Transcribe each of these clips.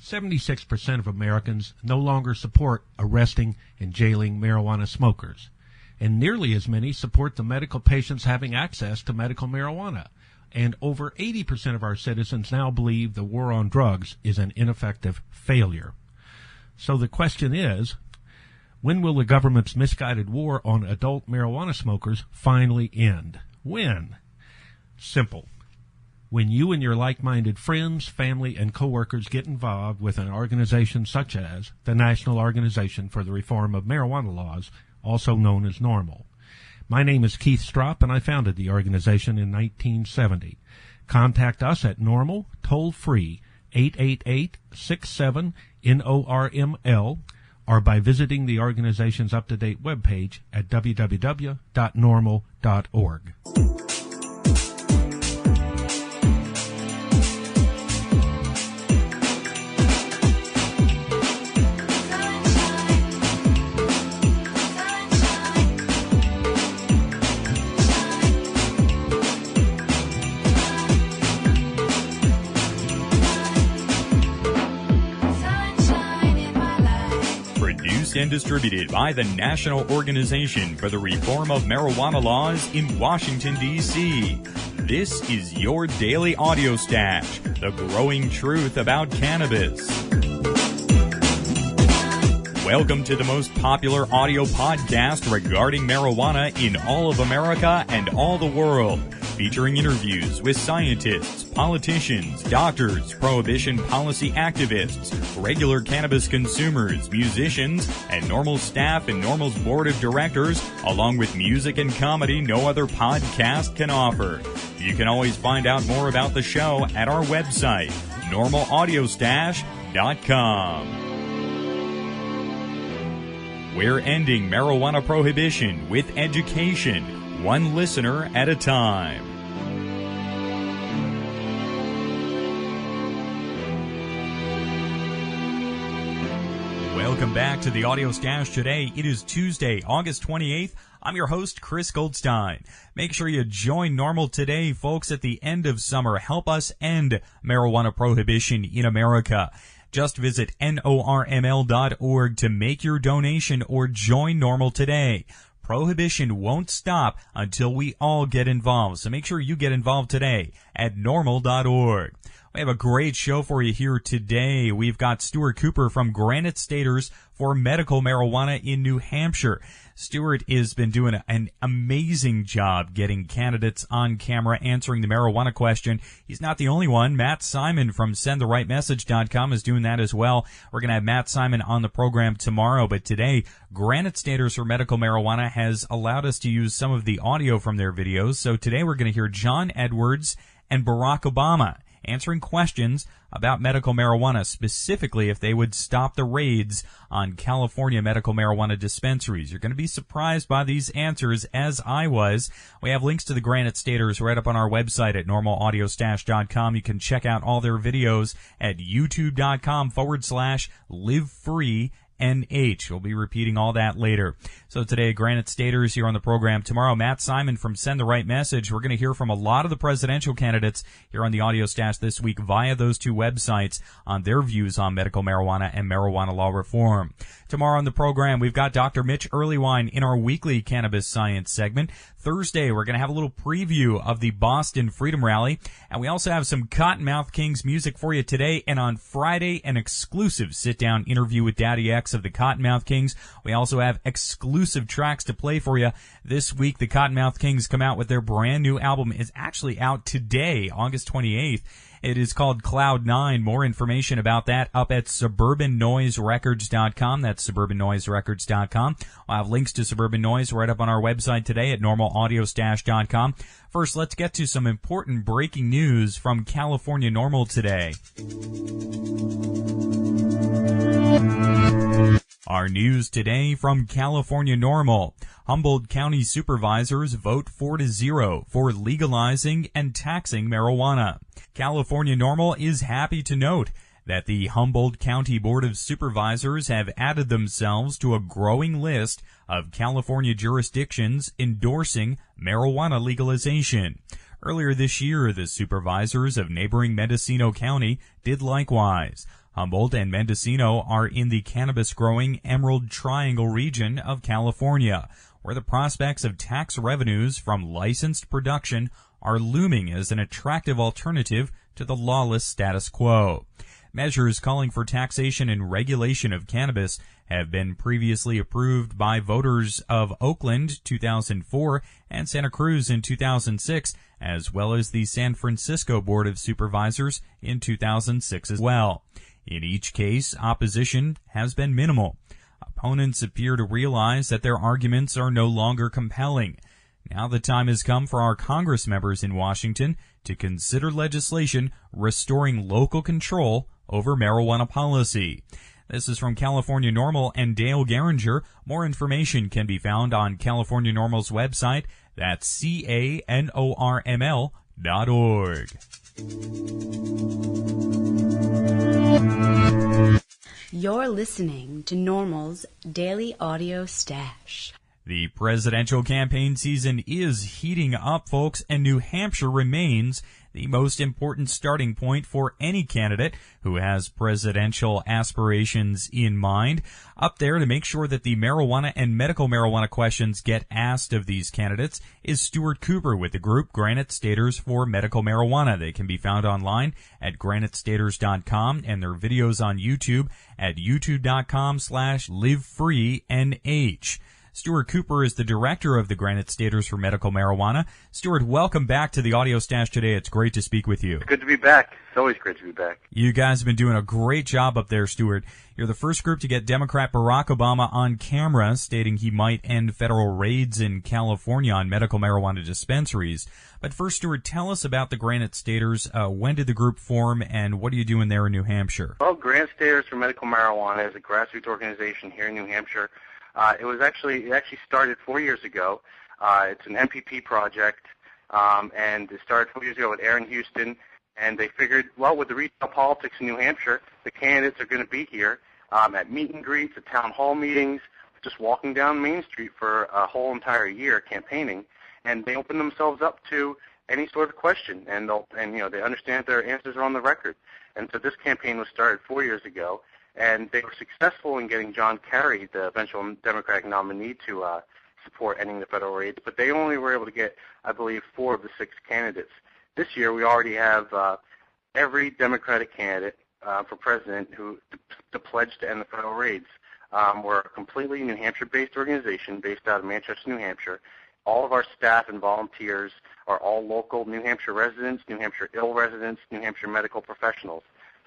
76% of Americans no longer support arresting and jailing marijuana smokers, and nearly as many support the medical patients having access to medical marijuana. And over 80% of our citizens now believe the war on drugs is an ineffective failure. So the question is, when will the government's misguided war on adult marijuana smokers finally end? When? Simple. When you and your like-minded friends, family, and coworkers get involved with an organization such as the National Organization for the Reform of Marijuana Laws, also known as NORML. My name is Keith Stropp, and I founded the organization in 1970. Contact us at NORML, toll-free, 888-67-NORML, or by visiting the organization's up-to-date webpage at www.norml.org. And distributed by the National Organization for the Reform of Marijuana Laws in Washington, D.C. This is your daily audio stash, the growing truth about cannabis. Welcome to the most popular audio podcast regarding marijuana in all of America and all the world, featuring interviews with scientists, politicians, doctors, prohibition policy activists, regular cannabis consumers, musicians, and NORML staff and NORML's board of directors, along with music and comedy no other podcast can offer. You can always find out more about the show at our website, NORMLAudiostash.com. We're ending marijuana prohibition with education, one listener at a time. Welcome back to the Audio Stash today. It is Tuesday, August 28th. I'm your host, Chris Goldstein. Make sure you join NORML today, folks, at the end of summer. Help us end marijuana prohibition in America. Just visit norml.org to make your donation or join NORML today. Prohibition won't stop until we all get involved, so make sure you get involved today at norml.org. We have a great show for you here today. We've got Stuart Cooper from Granite Staters for medical marijuana in New Hampshire. Stuart has been doing an amazing job getting candidates on camera answering the marijuana question. He's not the only one. Matt Simon from sendtherightmessage.com is doing that as well. We're going to have Matt Simon on the program tomorrow, but today, Granite Staters for Medical Marijuana has allowed us to use some of the audio from their videos. So today we're going to hear John Edwards and Barack Obama answering questions about medical marijuana, specifically if they would stop the raids on California medical marijuana dispensaries. You're going to be surprised by these answers, as I was. We have links to the Granite Staters right up on our website at normalaudiostash.com. You can check out all their videos at youtube.com/livefree. NH. We'll be repeating all that later. So today, Granite Staters here on the program. Tomorrow, Matt Simon from Send the Right Message. We're going to hear from a lot of the presidential candidates here on the Audio Stash this week via those two websites on their views on medical marijuana and marijuana law reform. Tomorrow on the program, we've got Dr. Mitch Earlywine in our weekly cannabis science segment. Thursday, we're going to have a little preview of the Boston Freedom Rally. And we also have some Cottonmouth Kings music for you today. And on Friday, an exclusive sit-down interview with Daddy X of the Cottonmouth Kings. We also have exclusive tracks to play for you. This week, the Cottonmouth Kings come out with their brand new album. It's actually out today, August 28th. It is called Cloud 9. More information about that up at suburbannoiserecords.com. That's suburbannoiserecords.com. I'll have links to Suburban Noise right up on our website today at normalaudiostash.com. First, let's get to some important breaking news from California NORML today. Our news today from California NORML. Humboldt County supervisors vote 4-0 for legalizing and taxing marijuana. California NORML is happy to note that the Humboldt County Board of Supervisors have added themselves to a growing list of California jurisdictions endorsing marijuana legalization. Earlier this year, the supervisors of neighboring Mendocino County did likewise. Humboldt and Mendocino are in the cannabis-growing Emerald Triangle region of California, where the prospects of tax revenues from licensed production are looming as an attractive alternative to the lawless status quo. Measures calling for taxation and regulation of cannabis have been previously approved by voters of Oakland 2004 and Santa Cruz in 2006, as well as the San Francisco Board of Supervisors in 2006 as well. In each case, opposition has been minimal. Opponents appear to realize that their arguments are no longer compelling. Now the time has come for our Congress members in Washington to consider legislation restoring local control over marijuana policy. This is from California NORML and Dale Geringer. More information can be found on California NORML's website. That's CANORML.org. You're listening to NORML's Daily Audio Stash. The presidential campaign season is heating up, folks, and New Hampshire remains the most important starting point for any candidate who has presidential aspirations in mind. Up there to make sure that the marijuana and medical marijuana questions get asked of these candidates is Stuart Cooper with the group Granite Staters for Medical Marijuana. They can be found online at granitestaters.com and their videos on YouTube at youtube.com/livefreenh. Stuart Cooper is the director of the Granite Staters for Medical Marijuana. Stuart, welcome back to the Audio Stash today. It's great to speak with you. It's good to be back. It's always great to be back. You guys have been doing a great job up there, Stuart. You're the first group to get Democrat Barack Obama on camera, stating he might end federal raids in California on medical marijuana dispensaries. But first, Stuart, tell us about the Granite Staters. When did the group form, and what are you doing there in New Hampshire? Well, Granite Staters for Medical Marijuana is a grassroots organization here in New Hampshire. It actually started 4 years ago. It's an MPP project, and it started 4 years ago with Aaron Houston. And they figured, well, with the retail politics in New Hampshire, the candidates are going to be here at meet and greets, at town hall meetings, just walking down Main Street for a whole entire year campaigning. And they open themselves up to any sort of question, and they understand their answers are on the record. And so this campaign was started 4 years ago. And they were successful in getting John Kerry, the eventual Democratic nominee, to support ending the federal raids. But they only were able to get, I believe, 4 of the 6 candidates. This year, we already have every Democratic candidate for president who pledged to end the federal raids. We're a completely New Hampshire-based organization based out of Manchester, New Hampshire. All of our staff and volunteers are all local New Hampshire residents, New Hampshire Ill residents, New Hampshire medical professionals.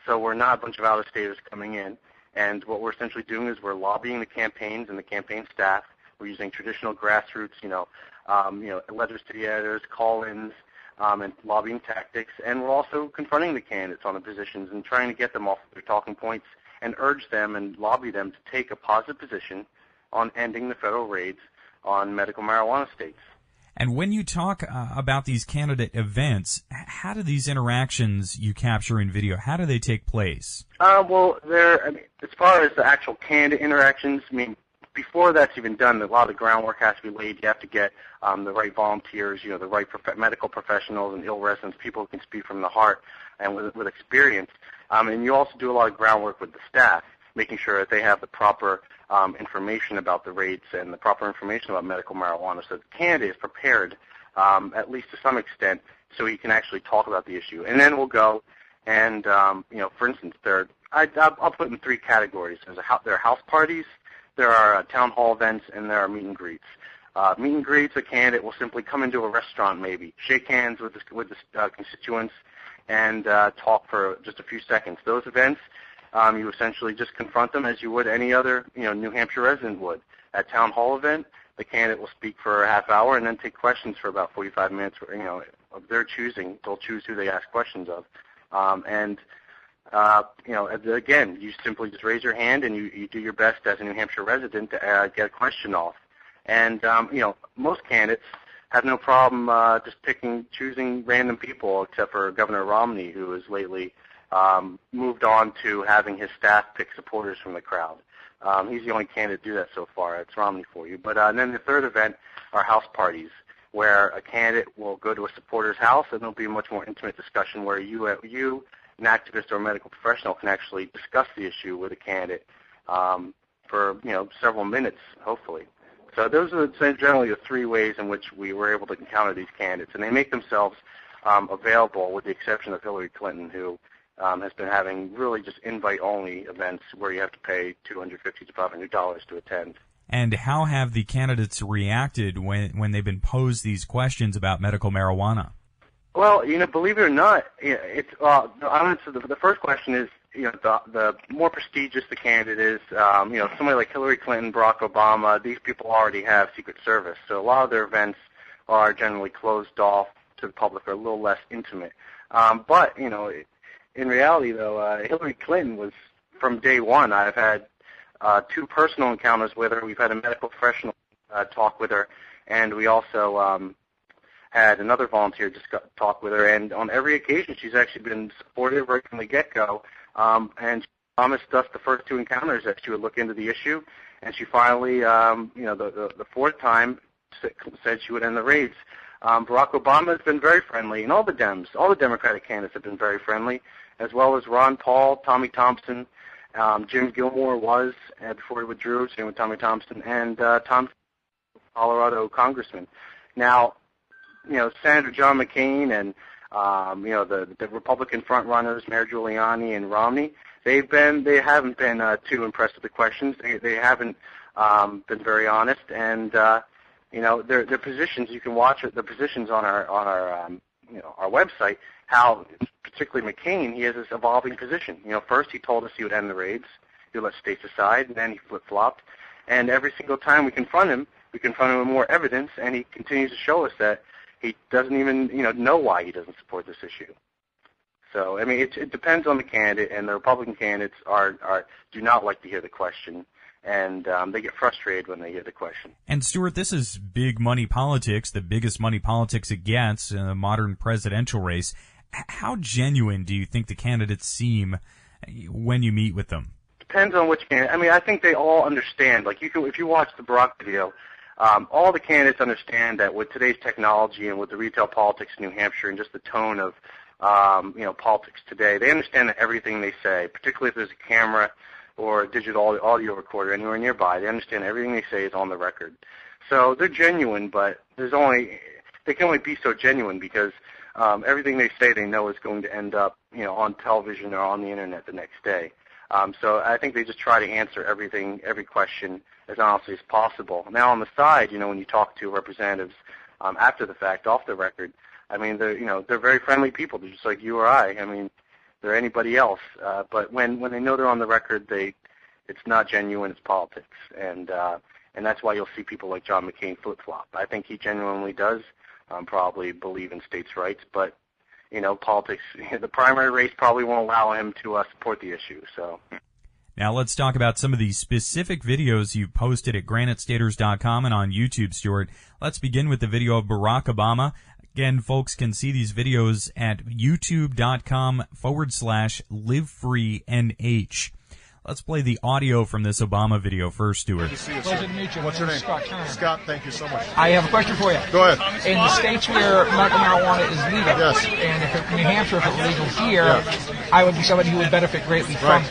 So we're not a bunch of out-of-staters coming in. And what we're essentially doing is we're lobbying the campaigns and the campaign staff. We're using traditional grassroots, letters to the editors, call-ins, and lobbying tactics. And we're also confronting the candidates on the positions and trying to get them off their talking points and urge them and lobby them to take a positive position on ending the federal raids on medical marijuana states. And when you talk about these candidate events, how do these interactions you capture in video, how do they take place? As far as the actual candidate interactions, before that's even done, a lot of the groundwork has to be laid. You have to get the right volunteers, the right medical professionals and ill residents, people who can speak from the heart and with experience. And you also do a lot of groundwork with the staff, making sure that they have the proper information about the rates and the proper information about medical marijuana, so the candidate is prepared, at least to some extent, so he can actually talk about the issue. And then we'll go and, for instance, I'll put in 3 categories. There are house parties, there are town hall events, and there are meet and greets. Meet and greets, a candidate will simply come into a restaurant maybe, shake hands with the constituents, and talk for just a few seconds. Those events, you essentially just confront them as you would any other, New Hampshire resident would. At town hall event, the candidate will speak for a half hour and then take questions for about 45 minutes, of their choosing. They'll choose who they ask questions of. Again, you simply just raise your hand and you do your best as a New Hampshire resident to get a question off. And, most candidates have no problem just choosing random people, except for Governor Romney, who has lately moved on to having his staff pick supporters from the crowd. He's the only candidate to do that so far. It's Romney for you. But then the third event are house parties, where a candidate will go to a supporter's house, and there'll be a much more intimate discussion where you an activist or a medical professional can actually discuss the issue with a candidate for several minutes, hopefully. So those are generally the three ways in which we were able to encounter these candidates, and they make themselves available, with the exception of Hillary Clinton, who has been having really just invite-only events where you have to pay $250 to $500 to attend. And how have the candidates reacted when they've been posed these questions about medical marijuana? Well, believe it or not, it's the first question is, the more prestigious the candidate is, somebody like Hillary Clinton, Barack Obama, these people already have Secret Service, so a lot of their events are generally closed off to the public, or a little less intimate. But in reality, though, Hillary Clinton was, from day one, I've had 2 personal encounters with her. We've had a medical professional talk with her, and we also had another volunteer just talk with her. And on every occasion, she's actually been supportive right from the get-go. And she promised us the first 2 encounters that she would look into the issue. And she finally, the 4th time, said she would end the raids. Barack Obama has been very friendly, and all the Democratic candidates have been very friendly, as well as Ron Paul, Tommy Thompson. Jim Gilmore was, before he withdrew, same with Tommy Thompson, and Tom, Colorado congressman. Now, Senator John McCain and, the Republican front runners, Mayor Giuliani and Romney, they haven't been too impressed with the questions. They haven't been very honest, and, their positions, you can watch the positions on our website, how, particularly McCain, he has this evolving position. First he told us he would end the raids, he would let states aside, and then he flip-flopped. And every single time we confront him with more evidence, and he continues to show us that he doesn't even, know why he doesn't support this issue. So, it depends on the candidate, and the Republican candidates do not like to hear the question, and they get frustrated when they hear the question. And Stuart, this is big money politics, the biggest money politics it gets in a modern presidential race. How genuine do you think the candidates seem when you meet with them? Depends on which candidate. I think they all understand. Like, if you watch the Barack video, all the candidates understand that with today's technology and with the retail politics in New Hampshire and just the tone of, politics today, they understand that everything they say, particularly if there's a camera or a digital audio recorder anywhere nearby, they understand everything they say is on the record. So they're genuine, but they can only be so genuine because everything they say they know is going to end up, on television or on the internet the next day. So I think they just try to answer every question as honestly as possible. Now on the side, when you talk to representatives after the fact, off the record, they're very friendly people. They're just like you or I. They're anybody else. But when they know they're on the record, it's not genuine. It's politics, and that's why you'll see people like John McCain flip-flop. I think he genuinely does probably believe in states' rights, but politics, the primary race probably won't allow him to support the issue. So. Now let's talk about some of the specific videos you've posted at granitestaters.com and on YouTube, Stuart. Let's begin with the video of Barack Obama. Again, folks can see these videos at youtube.com/livefreenh. Let's play the audio from this Obama video first, Stuart. Pleasure to meet you. What's your name? Scott Turner. Scott, thank you so much. I have a question for you. Go ahead. In the states where medical marijuana is legal, Yes. and if it, New Hampshire, if it's legal here, Yes. I would be somebody who would benefit greatly from Right. it.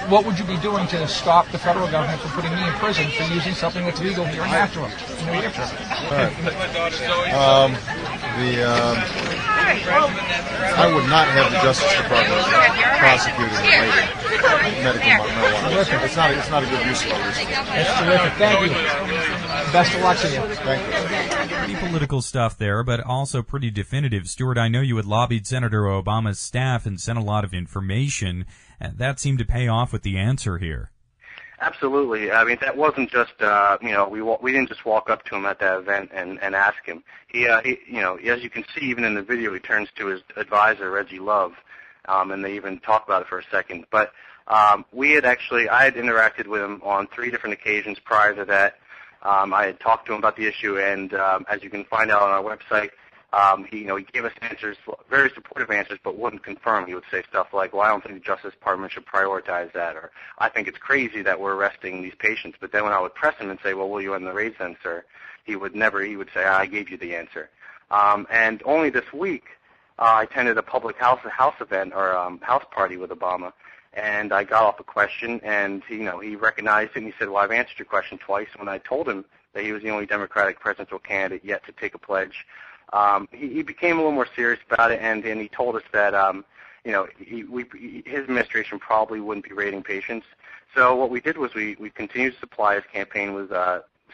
What would you be doing to stop the federal government from putting me in prison for using something that's legal here in New Hampshire? I would not have the Justice Department prosecuting related medical marijuana. It's not a good use of our resources. That's terrific. Thank you. Best of luck to you. Thank you. Pretty political stuff there, but also pretty definitive. Stuart, I know you had lobbied Senator Obama's staff and sent a lot of information. That seemed to pay off with the answer here. Absolutely. That wasn't just, we didn't just walk up to him at that event and ask him. He, as you can see, even in the video, he turns to his advisor, Reggie Love, and they even talk about it for a second. But I had interacted with him on 3 different occasions prior to that. I had talked to him about the issue, and as you can find out on our website, he gave us answers, very supportive answers, but wouldn't confirm. He would say stuff like, well, I don't think the Justice Department should prioritize that, or I think it's crazy that we're arresting these patients. But then when I would press him and say, well, will you end the raids then, sir? He would say, I gave you the answer. And only this week, I attended a public house event or house party with Obama, and I got off a question, and he recognized it, and he said, well, I've answered your question twice. When I told him that he was the only Democratic presidential candidate yet to take a pledge, he became a little more serious about it, and he told us that his administration probably wouldn't be raiding patients. So what we did was we continued to supply his campaign with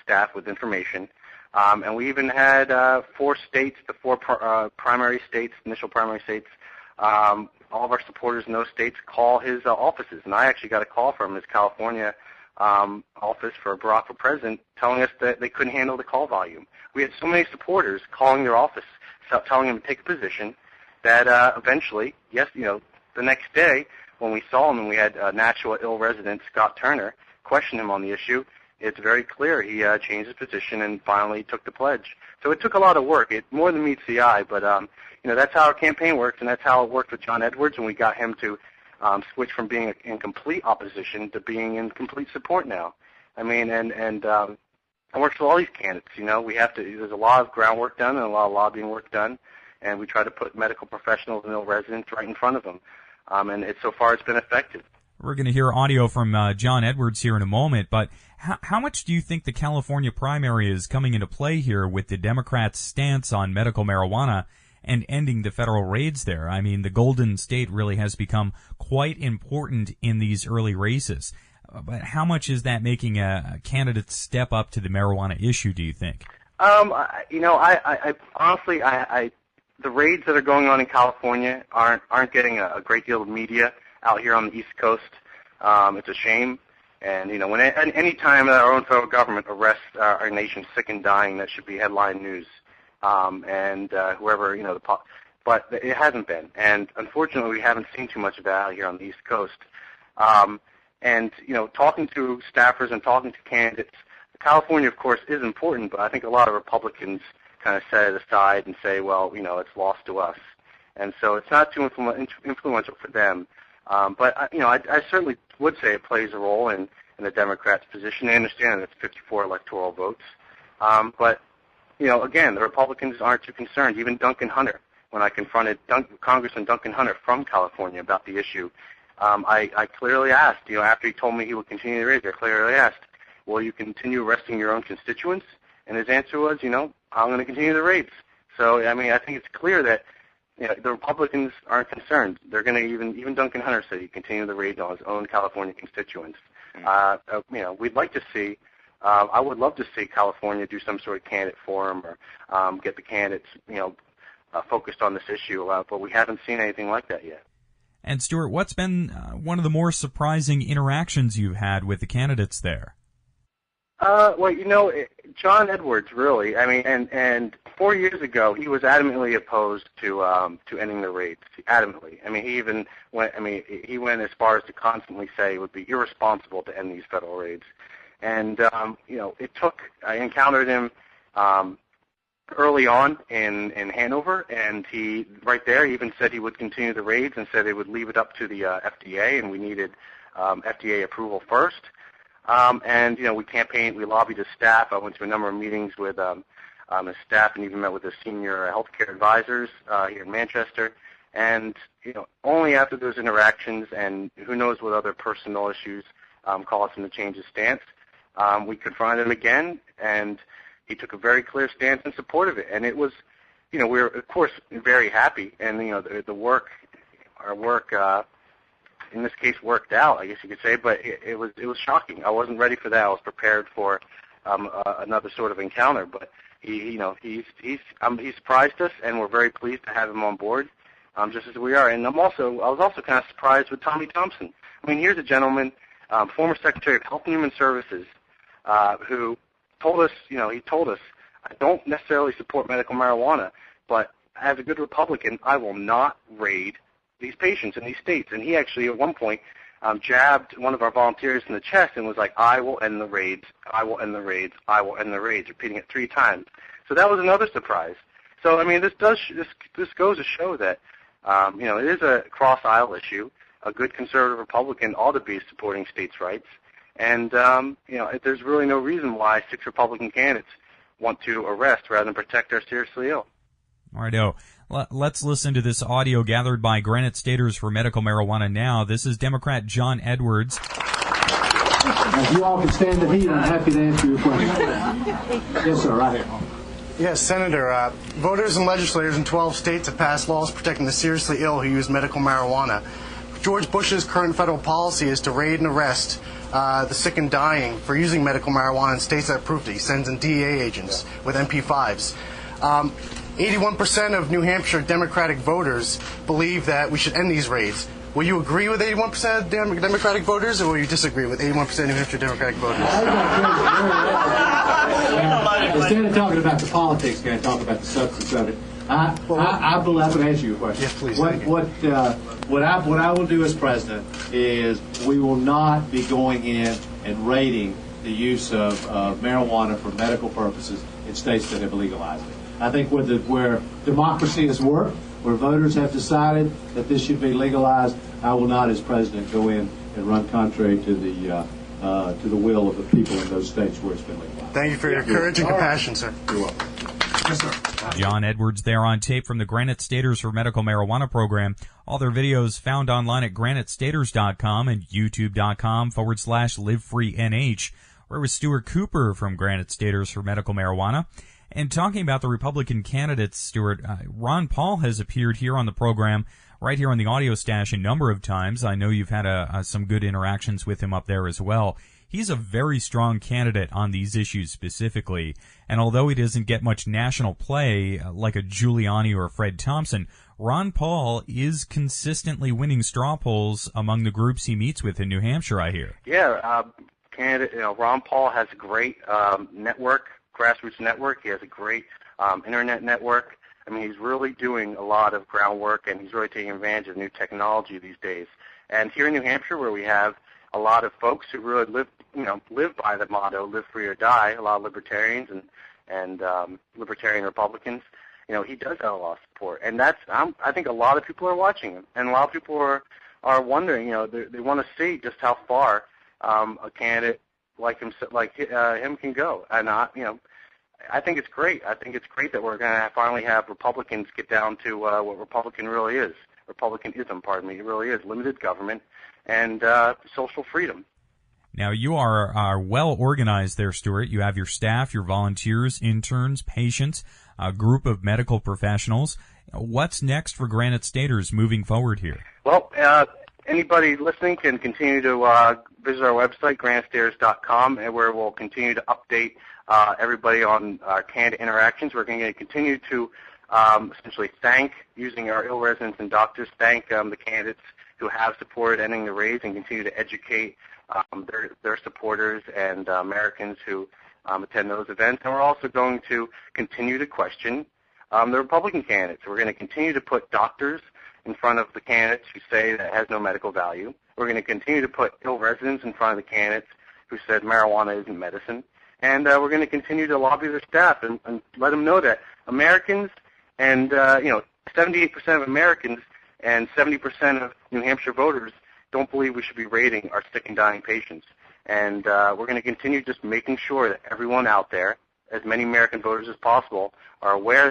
staff with information, and we even had 4 states, the 4 primary states, initial primary states, all of our supporters in those states call his offices. And I actually got a call from his California office for Barack for president telling us that they couldn't handle the call volume. We had so many supporters calling their office, telling him to take a position that eventually, the next day when we saw him and we had Nashua ill resident Scott Turner question him on the issue, it's very clear he changed his position and finally took the pledge. So it took a lot of work. It more than meets the eye, but that's how our campaign works, and that's how it worked with John Edwards, and we got him to switch from being in complete opposition to being in complete support now. I mean, and it works with all these candidates. There's a lot of groundwork done and a lot of lobbying work done, and we try to put medical professionals and ill residents right in front of them. And so far it's been effective. We're going to hear audio from John Edwards here in a moment, but how much do you think the California primary is coming into play here with the Democrats' stance on medical marijuana and ending the federal raids there? I mean, the Golden State really has become quite important in these early races. But how much is that making a candidate step up to the marijuana issue, do you think? I honestly, the raids that are going on in California aren't getting a great deal of media out here on the East Coast. It's a shame. And, when any time that our own federal government arrests our nation's sick and dying, that should be headline news. Whoever, but it hasn't been. And unfortunately, we haven't seen too much of that out here on the East Coast. Talking to staffers and talking to candidates, California, of course, is important, but I think a lot of Republicans kind of set it aside and say, well, it's lost to us. And so it's not too influential for them. But I certainly would say it plays a role in the Democrats' position. I understand that it's 54 electoral votes. But again, the Republicans aren't too concerned. Even Duncan Hunter, when I confronted Congressman Duncan Hunter from California about the issue, I clearly asked, after he told me he would continue the raids, I clearly asked, will you continue arresting your own constituents? And his answer was, I'm going to continue the raids. So, I think it's clear that the Republicans aren't concerned. They're going to even Duncan Hunter said he'd continue the raids on his own California constituents. We'd like to see, I would love to see California do some sort of candidate forum or get the candidates, focused on this issue, but we haven't seen anything like that yet. And Stuart, what's been one of the more surprising interactions you've had with the candidates there? John Edwards, really. And 4 years ago, he was adamantly opposed to ending the raids. Adamantly. He even went. He went as far as to constantly say it would be irresponsible to end these federal raids. And it took. I encountered him early on in Hanover, and he right there even said he would continue the raids and said they would leave it up to the FDA, and we needed FDA approval first. We campaigned, we lobbied his staff. I went to a number of meetings with his staff and even met with his senior healthcare advisors here in Manchester. And, only after those interactions and who knows what other personal issues caused him to change his stance, we confronted him again, and he took a very clear stance in support of it. And it was, we were, of course, very happy. And, our work, in this case, worked out, I guess you could say, but it was shocking. I wasn't ready for that. I was prepared for another sort of encounter, but he surprised us, and we're very pleased to have him on board, just as we are. And I was also kind of surprised with Tommy Thompson. Here's a gentleman, former Secretary of Health and Human Services, who told us, I don't necessarily support medical marijuana, but as a good Republican, I will not raid these patients in these states. And he actually, at one point, jabbed one of our volunteers in the chest and was like, I will end the raids, I will end the raids, I will end the raids, repeating it 3 times. So that was another surprise. So, this goes to show that, it is a cross-aisle issue. A good conservative Republican ought to be supporting states' rights. And, there's really no reason why 6 Republican candidates want to arrest rather than protect our seriously ill. All right, Let's listen to this audio gathered by Granite Staters for Medical Marijuana now. This is Democrat John Edwards. If you all can stand the heat, I'm happy to answer your question. Yes, sir, right here. Yes, Senator. Voters and legislators in 12 states have passed laws protecting the seriously ill who use medical marijuana. George Bush's current federal policy is to raid and arrest the sick and dying for using medical marijuana in states that approved it. He sends in DEA agents with MP5s. 81% of New Hampshire Democratic voters believe that we should end these raids. Will you agree with 81% of Democratic voters, or will you disagree with 81% of New Hampshire Democratic voters? Instead of talking about the politics, can I talk about the substance of it? I believe I can answer your question. Yes, please. What I will do as president is we will not be going in and raiding the use of marijuana for medical purposes in states that have legalized it. I think where democracy has worked, where voters have decided that this should be legalized, I will not, as president, go in and run contrary to the will of the people in those states where it's been legalized. Thank you for your courage and compassion, sir. You're welcome. Yes, sir. John Edwards there on tape from the Granite Staters for Medical Marijuana program. All their videos found online at granitestaters.com and youtube.com/livefreenh. We're with Stuart Cooper from Granite Staters for Medical Marijuana. And talking about the Republican candidates, Stuart, Ron Paul has appeared here on the program, right here on the Audio Stash a number of times. I know you've had some good interactions with him up there as well. He's a very strong candidate on these issues specifically, and although he doesn't get much national play like a Giuliani or a Fred Thompson, Ron Paul is consistently winning straw polls among the groups he meets with in New Hampshire, I hear. Yeah, candidate, Ron Paul has a great network, grassroots network. He has a great internet network. I mean, he's really doing a lot of groundwork, and he's really taking advantage of new technology these days. And here in New Hampshire, where we have a lot of folks who really live by the motto "live free or die," a lot of libertarians and libertarian Republicans, he does have a lot of support, and I think a lot of people are watching him, and a lot of people are wondering, they want to see just how far a candidate like him can go, and I think it's great. I think it's great that we're going to finally have Republicans get down to what Republicanism really is. It really is limited government and social freedom. Now, you are well organized there, Stuart. You have your staff, your volunteers, interns, patients, a group of medical professionals. What's next for Granite Staters moving forward here? Well, anybody listening can continue to visit our website, granitestaters.com, and where we'll continue to update everybody on our candidate interactions. We're going to continue to essentially using our ill residents and doctors, thank the candidates who have supported ending the raids, and continue to educate their supporters and Americans who attend those events. And we're also going to continue to question the Republican candidates. We're going to continue to put doctors in front of the candidates who say that it has no medical value. We're going to continue to put ill residents in front of the candidates who said marijuana isn't medicine. And we're going to continue to lobby their staff and let them know that Americans and 78% of Americans and 70% of New Hampshire voters don't believe we should be raiding our sick and dying patients. And we're going to continue just making sure that everyone out there, as many American voters as possible, are aware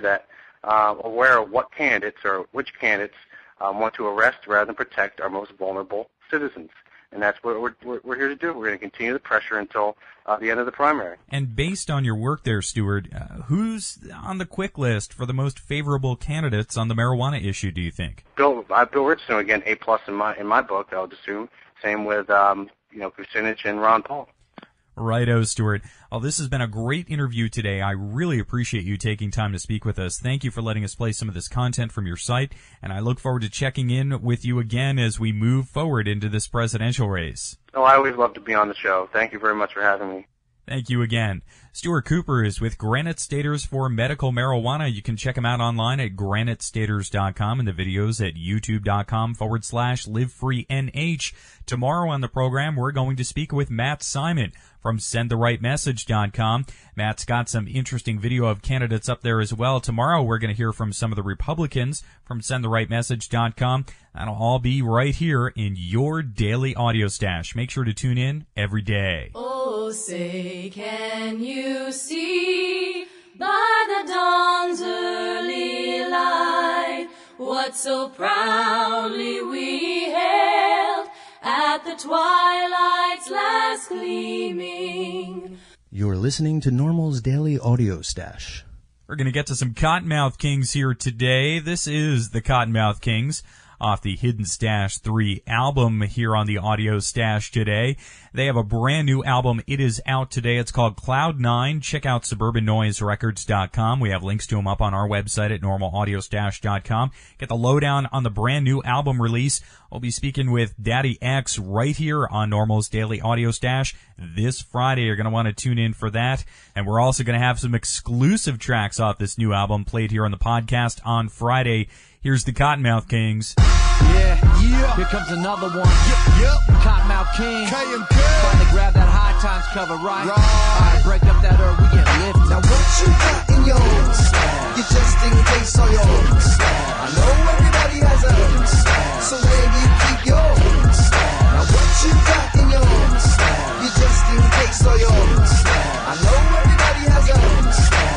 of what candidates or which candidates want to arrest rather than protect our most vulnerable citizens. And that's what we're here to do. We're going to continue the pressure until the end of the primary. And based on your work there, Stuart, who's on the quick list for the most favorable candidates on the marijuana issue, do you think? Bill Richardson, again, A+ in my book, I would assume. Same with Kucinich and Ron Paul. Righto, Stuart. Well, this has been a great interview today. I really appreciate you taking time to speak with us. Thank you for letting us play some of this content from your site, and I look forward to checking in with you again as we move forward into this presidential race. Oh, I always love to be on the show. Thank you very much for having me. Thank you again. Stuart Cooper is with Granite Staters for Medical Marijuana. You can check him out online at granitestaters.com and the videos at youtube.com/livefreenh. Tomorrow on the program, we're going to speak with Matt Simon from sendtherightmessage.com. Matt's got some interesting video of candidates up there as well. Tomorrow, we're going to hear from some of the Republicans from sendtherightmessage.com. That'll all be right here in your daily audio stash. Make sure to tune in every day. Oh, say, can you see by the dawn's early light what so proudly we hailed at the twilight's last gleaming. You're listening to NORML's Daily Audio Stash. We're going to get to some Cottonmouth Kings here today. This is the Cottonmouth Kings off the Hidden Stash 3 album here on the Audio Stash today. They have a brand new album. It is out today. It's called Cloud 9. Check out suburbannoiserecords.com. We have links to them up on our website at normalaudiostash.com. Get the lowdown on the brand new album release. We'll be speaking with Daddy X right here on NORML's Daily Audio Stash this Friday. You're going to want to tune in for that. And we're also going to have some exclusive tracks off this new album played here on the podcast on Friday. Here's the Cottonmouth Kings. Yeah. Here comes another one. Yep. Cottonmouth King. KMK. Finally grab that High Times cover, right? Alright, break up that earth, we get lifted. Now what you got in yours? You just in case on yours. I know everybody has a so where do you keep yours? Now what you got in yours? You just in case on yours. I know everybody has a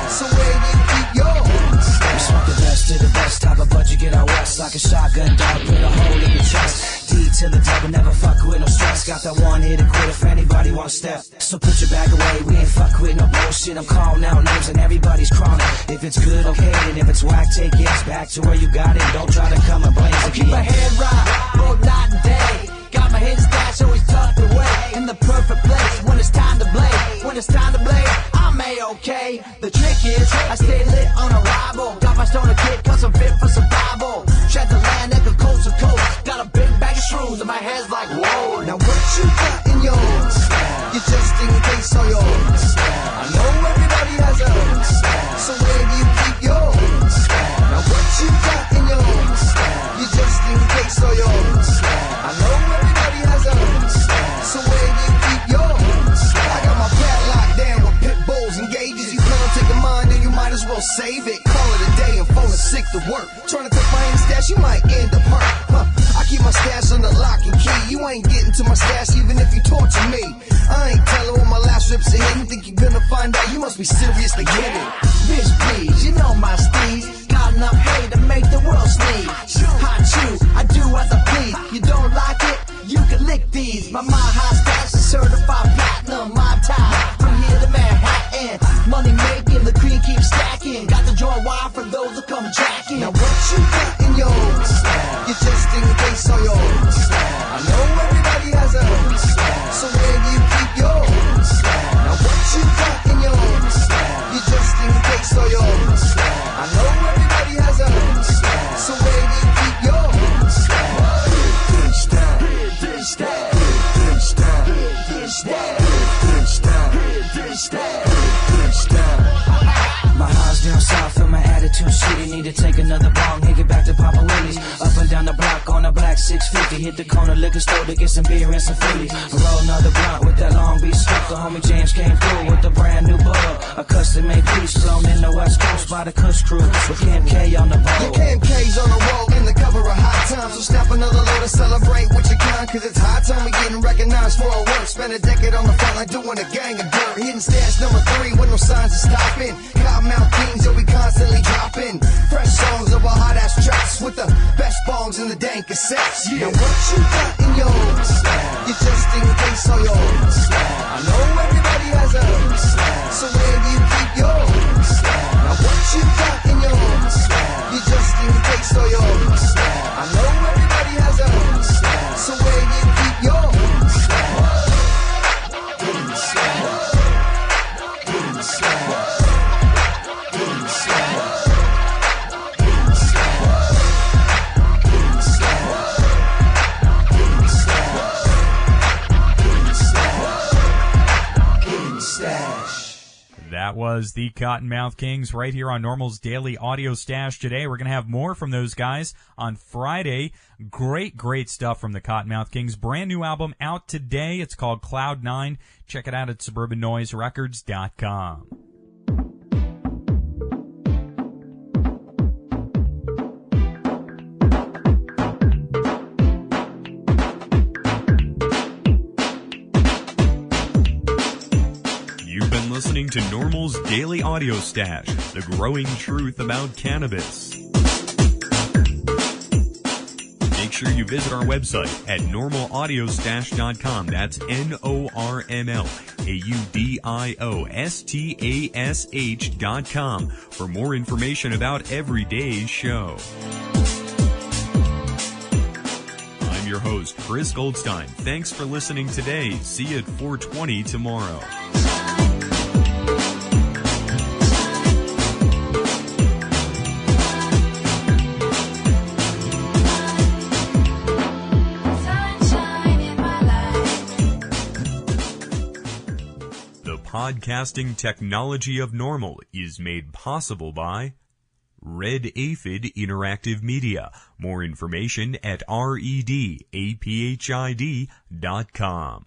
so where do you keep yours? We smoke the best to the best, top of budget, get out west like a shotgun dog, put a hole in your chest. D to the devil, never fuck with no stress. Got that one hit to quit if anybody wanna step. So put your bag away, we ain't fuck with no bullshit. I'm calling out names and everybody's crawling. If it's good, okay, and if it's whack, take it back to where you got it. Don't try to come and blame I keep my head right, both night and day. Got my hidden stash always tucked away in the perfect place when it's time to blade. When it's time to blade, I'm A-okay. The trick is I stay lit on arrival. Got my stoner kit cause I'm fit for survival. Tread the land like a coast to coast. Got a big bag of shrooms and my head's like whoa. Now what you got in yours? You just in case on yours. I know everybody has a so where do you keep yours? Now what you got in yours? You just in case on yours. I know everybody has a so where do you keep yours? I got my pad locked down with pit bulls and gauges. You plan on taking mine, then you might as well save it. Call it a day and phone is sick to work. Trying to take my own stash, you might end up hurt. I keep my stash under lock and key. You ain't getting to my stash even if you torture me. I ain't telling what my last rips are hidden. Think you're gonna find out? You must be seriously kidding. Bitch, please, you know my steez. Got enough hate to make the world sneeze. Hot chew, I do as I please. You don't like it? You can lick these. My high stash is certified platinum. My time from here to Manhattan. Money making, the cream keeps stacking. Got the joint wire for those who come jacking. Now what you got in yours? You just in case on yours. I know everybody has a so where do you keep yours? Now what you got in yours? You just in case on yours. I know everybody has a so where do you keep yours? My house down south, feel my attitude shitty. Need to take another bong, hit it back to Papa Willie's. Up and down the block on a black 650. Hit the corner liquor store to get some beer and some Phillies. Roll another blunt with that Long Beach stuff. The homie James came through with a brand new bug. A custom made piece flown in the West Coast by the Kush crew. With KMK on the boat. Your KMK's on the road in the cover of High Times. So snap another load and celebrate with your kind. Cause it's high time we getting recognized for our work. Spend a decade on the front line doing a gang of dirt. Hidden stash number 3 with no signs of stopping. Cottonmouth Kings that we constantly dropping. Fresh songs of our hot ass tracks with the best bongs and the dang cassettes. Now what you got in yours? You just in case on yours. I know everybody has a so where do you keep yours? Now what you got in yours? You just in case on yours. I know everybody has a so where do you keep yours? That was the Cottonmouth Kings right here on NORML's Daily Audio Stash today. We're going to have more from those guys on Friday. Great stuff from the Cottonmouth Kings. Brand new album out today. It's called Cloud 9. Check it out at suburbannoiserecords.com. You've been listening to NORML's Daily Audio Stash, the growing truth about cannabis. sure you visit our website at normalaudiostash.com. That's NORMLAUDIOSTASH.com for more information about every day's show. I'm your host, Chris Goldstein. Thanks for listening today. See you at 4:20 tomorrow. Podcasting technology of NORML is made possible by Red Aphid Interactive Media. More information at redapphid.com.